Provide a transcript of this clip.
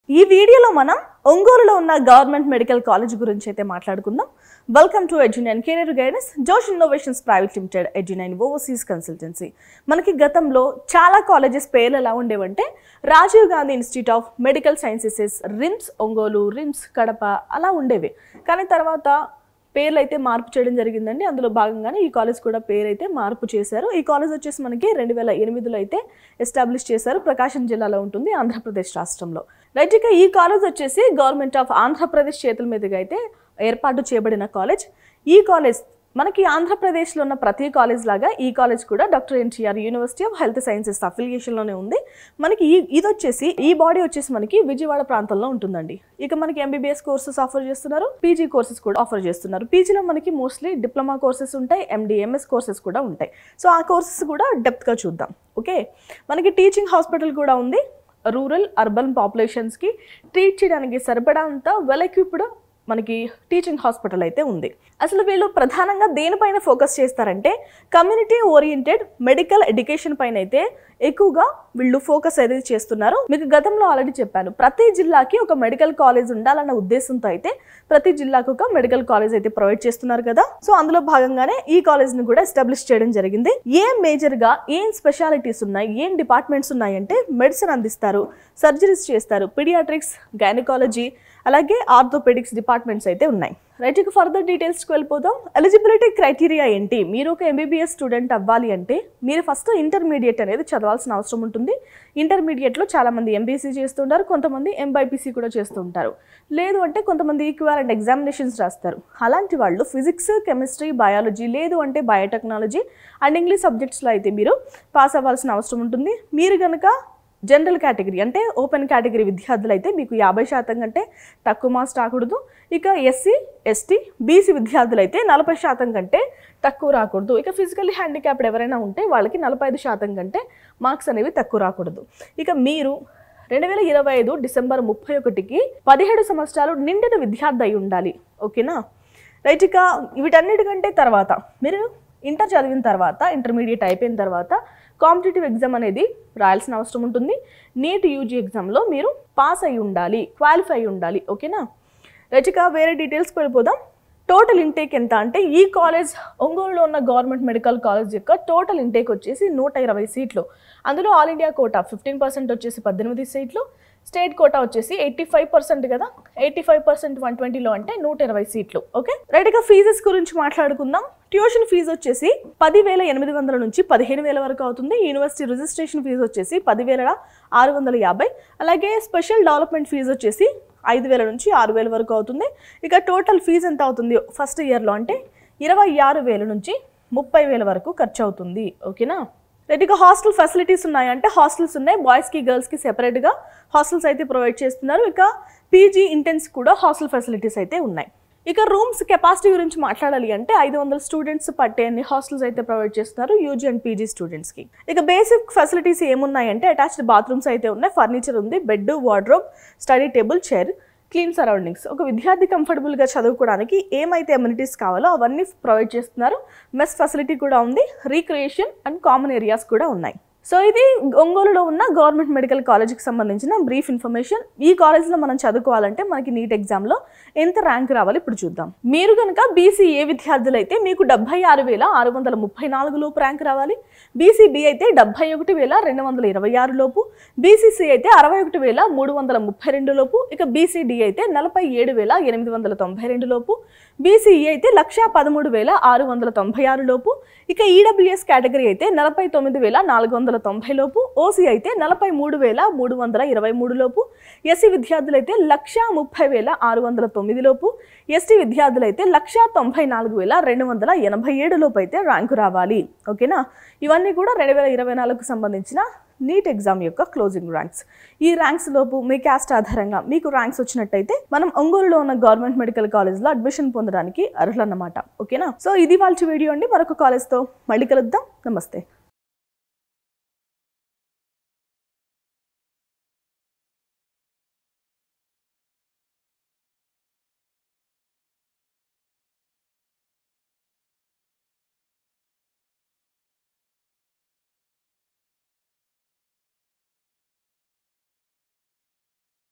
ఈ వీడియోలో మనం ఒంగోలులో ఉన్న గవర్నమెంట్ మెడికల్ కాలేజ్ గురించి అయితే మాట్లాడుకుందాం. Welcome to Edunine career guidance, Josh innovations private limited, Edunine overseas consultancy. మనకి గతంలో చాలా కాలేజెస్ పేర్లు ఎలా ఉండేవంటే Rajiv Gandhi institute of medical sciences, RIMS Ongole, RIMS Kadapa అలా ఉండేవి. కానీ తర్వాత పేర్లు అయితే మార్పు చేయడం జరిగిందండి. అందులో భాగంగానే ఈ కాలేజ్ కూడా పేరు అయితే మార్పు చేశారు. ఈ కాలేజ్ వచ్చేసి మనకి 2008లో అయితే ఎస్టాబ్లిష్ చేశారు. ప్రకాశం జిల్లాలో ఉంటుంది, ఆంధ్రప్రదేశ్ రాష్ట్రంలో. రైట్, ఇక ఈ కాలేజ్ వచ్చేసి గవర్నమెంట్ ఆఫ్ ఆంధ్రప్రదేశ్ చేతుల మీదుగా అయితే ఏర్పాటు చేయబడిన కాలేజ్. ఈ కాలేజ్ మనకి ఆంధ్రప్రదేశ్లో ఉన్న ప్రతి కాలేజ్ లాగా ఈ కాలేజ్ కూడా doctor NTR university of health sciences అఫిలియేషన్లోనే ఉంది. మనకి ఇది వచ్చేసి ఈ బాడీ వచ్చేసి మనకి విజయవాడ ప్రాంతంలో ఉంటుందండి. ఇక మనకి ఎంబీబీఎస్ కోర్సెస్ ఆఫర్ చేస్తున్నారు, పీజీ కోర్సెస్ కూడా ఆఫర్ చేస్తున్నారు. పీజీలో మనకి మోస్ట్లీ డిప్లొమా కోర్సెస్ ఉంటాయి, ఎండి ఎంఎస్ కోర్సెస్ కూడా ఉంటాయి. సో ఆ కోర్సెస్ కూడా డెప్త్గా చూద్దాం. ఓకే, మనకి టీచింగ్ హాస్పిటల్ కూడా ఉంది. రూరల్ అర్బన్ పాపులేషన్స్కి ట్రీట్ చేయడానికి సరిపడంత వెల్ ఎక్విప్డ్ మనకి టీచింగ్ హాస్పిటల్ అయితే ఉంది. అసలు వీళ్ళు ప్రధానంగా దేనిపైన ఫోకస్ చేస్తారంటే కమ్యూనిటీ ఓరియంటెడ్ మెడికల్ ఎడ్యుకేషన్ పైన అయితే ఎక్కువగా వీళ్ళు ఫోకస్ అయితే చేస్తున్నారు. మీకు గతంలో ఆల్రెడీ చెప్పాను, ప్రతి జిల్లాకి ఒక మెడికల్ కాలేజ్ ఉండాలన్న ఉద్దేశంతో అయితే ప్రతి జిల్లాకు ఒక మెడికల్ కాలేజ్ అయితే ప్రొవైడ్ చేస్తున్నారు కదా. సో అందులో భాగంగానే ఈ కాలేజ్ ని కూడా ఎస్టాబ్లిష్ చేయడం జరిగింది. ఏం మేజర్ గా ఏం స్పెషాలిటీస్ ఉన్నాయి, ఏం డిపార్ట్మెంట్స్ ఉన్నాయంటే మెడిసిన్ అందిస్తారు, సర్జరీస్ చేస్తారు, పీడియాట్రిక్స్, గైనకాలజీ, అలాగే ఆర్థోపెడిక్స్ డిపార్ట్మెంట్స్ అయితే ఉన్నాయి. రైట్, ఇక ఫర్దర్ డీటెయిల్స్కి వెళ్ళిపోదాం. ఎలిజిబిలిటీ క్రైటీరియా ఏంటి? మీరు ఒక ఎంబీబీఎస్ స్టూడెంట్ అవ్వాలి అంటే మీరు ఫస్ట్ ఇంటర్మీడియట్ అనేది చదవాల్సిన అవసరం ఉంటుంది. ఇంటర్మీడియట్లో చాలామంది ఎంబీసీ చేస్తుంటారు, కొంతమంది ఎంబైపీసీ కూడా చేస్తూ ఉంటారు. లేదు అంటే కొంతమంది ఈక్వాలెంట్ ఎగ్జామినేషన్స్ రాస్తారు. అలాంటి వాళ్ళు ఫిజిక్స్, కెమిస్ట్రీ, బయాలజీ లేదు అంటే బయోటెక్నాలజీ అండ్ ఇంగ్లీష్ సబ్జెక్ట్స్లో అయితే మీరు పాస్ అవ్వాల్సిన అవసరం ఉంటుంది. మీరు కనుక జనరల్ కేటగిరీ అంటే ఓపెన్ కేటగిరీ విద్యార్థులు అయితే మీకు 50% కంటే తక్కువ మార్క్స్ రాకూడదు. ఇక ఎస్సీ, ఎస్టీ, బీసీ విద్యార్థులు అయితే 40% కంటే తక్కువ రాకూడదు. ఇక ఫిజికల్లీ హ్యాండిక్యాప్డ్ ఎవరైనా ఉంటే వాళ్ళకి 45% కంటే మార్క్స్ అనేవి తక్కువ రాకూడదు. ఇక మీరు 2025 డిసెంబర్ 31కి 17 సంవత్సరాలు నిండిన విద్యార్థి అయి ఉండాలి. ఓకేనా? రైట్, ఇక వీటన్నిటికంటే తర్వాత మీరు ఇంటర్ చదివిన తర్వాత, ఇంటర్మీడియట్ అయిపోయిన తర్వాత కాంపిటేటివ్ ఎగ్జామ్ అనేది రాయాల్సిన అవసరం ఉంటుంది. నీట్ యూజీ ఎగ్జామ్లో మీరు పాస్ అయి ఉండాలి, క్వాలిఫై అయి ఉండాలి. ఓకేనా? రైట్, ఇక వేరే డీటెయిల్స్కి వెళ్ళిపోదాం. టోటల్ ఇంటేక్ ఎంత అంటే ఈ కాలేజ్ ఒంగోలులో ఉన్న గవర్నమెంట్ మెడికల్ కాలేజ్ యొక్క టోటల్ ఇంటేక్ వచ్చేసి 120 సీట్లు. అందులో ఆల్ ఇండియా కోటా 15% వచ్చేసి 18 సీట్లు, స్టేట్ కోటా వచ్చేసి 85% కదా. 85% 120లో అంటే 120 సీట్లు. ఓకే, రైట్, ఇక ఫీజెస్ గురించి మాట్లాడుకుందాం. ట్యూషన్ ఫీజు వచ్చేసి 10,800 నుంచి 15,000 వరకు అవుతుంది. యూనివర్సిటీ రిజిస్ట్రేషన్ ఫీజు వచ్చేసి 10,650. అలాగే స్పెషల్ డెవలప్మెంట్ ఫీజు వచ్చేసి 5,000 నుంచి 6,000 వరకు అవుతుంది. ఇక టోటల్ ఫీజు ఎంత అవుతుంది ఫస్ట్ ఇయర్లో అంటే 26,000 నుంచి 30,000 వరకు ఖర్చు అవుతుంది. ఓకేనా? రైట్, ఇక హాస్టల్ ఫెసిలిటీస్ ఉన్నాయంటే హాస్టల్స్ ఉన్నాయి. బాయ్స్కి గర్ల్స్కి సెపరేట్గా హాస్టల్స్ అయితే ప్రొవైడ్ చేస్తున్నారు. ఇక పీజీ ఇంటెన్స్ కూడా హాస్టల్ ఫెసిలిటీస్ అయితే ఉన్నాయి. ఇక రూమ్స్ కెపాసిటీ గురించి మాట్లాడాలి అంటే 500 స్టూడెంట్స్ పట్టే అన్ని హాస్టల్స్ అయితే ప్రొవైడ్ చేస్తున్నారు యూజీ అండ్ పీజీ స్టూడెంట్స్కి. ఇక బేసిక్ ఫెసిలిటీస్ ఏమున్నాయంటే అటాచ్డ్ బాత్రూమ్స్ అయితే ఉన్నాయి, ఫర్నిచర్ ఉంది, bed, wardrobe, study table, chair, clean surroundings. ఒక విద్యార్థి కంఫర్టబుల్గా చదువుకోవడానికి ఏమైతే అమ్యూనిటీస్ కావాలో అవన్నీ ప్రొవైడ్ చేస్తున్నారు. మెస్ ఫెసిలిటీ కూడా ఉంది, రీక్రియేషన్ అండ్ కామన్ ఏరియాస్ కూడా ఉన్నాయి. సో ఇది ఒంగోలులో ఉన్న గవర్నమెంట్ మెడికల్ కాలేజ్కి సంబంధించిన బ్రీఫ్ ఇన్ఫర్మేషన్. ఈ కాలేజ్లో మనం చదువుకోవాలంటే మనకి నీట్ ఎగ్జామ్లో ఎంత ర్యాంక్ రావాలి ఇప్పుడు చూద్దాం. మీరు కనుక బీసీఏ విద్యార్థులు అయితే మీకు 76,634 లోపు ర్యాంక్ రావాలి. బీసీబీ అయితే 71,226 లోపు, బీసీసీ అయితే 61,332 లోపు, ఇక బీసీడీ అయితే 47,892 లోపు, బీసీఈ అయితే 113,696 లోపు, ఇక ఈడబ్ల్యూఎస్ కేటగిరీ అయితే 49,490 లోపు, ఓసీ అయితే 43,323 లోపు, ఎస్సీ విద్యార్థులు అయితే 130,609 లోపు, ఎస్టీ విద్యార్థులు అయితే 194,287 లోపు అయితే ర్యాంకు రావాలి. ఓకేనా? ఇవన్నీ కూడా 2024కు సంబంధించిన నీట్ ఎగ్జామ్ యొక్క క్లోజింగ్ ర్యాంక్స్. ఈ ర్యాంక్స్ లోపు మీ క్యాస్ట్ ఆధారంగా మీకు ర్యాంక్స్ వచ్చినట్టయితే మనం ఒంగోలులో ఉన్న గవర్నమెంట్ మెడికల్ కాలేజ్లో అడ్మిషన్ పొందడానికి అర్హులన్నమాట. ఓకేనా? సో ఇది వాళ్ళ వీడియో అండి. మరొక కాలేజ్తో మళ్ళీ కలుద్దాం. నమస్తే.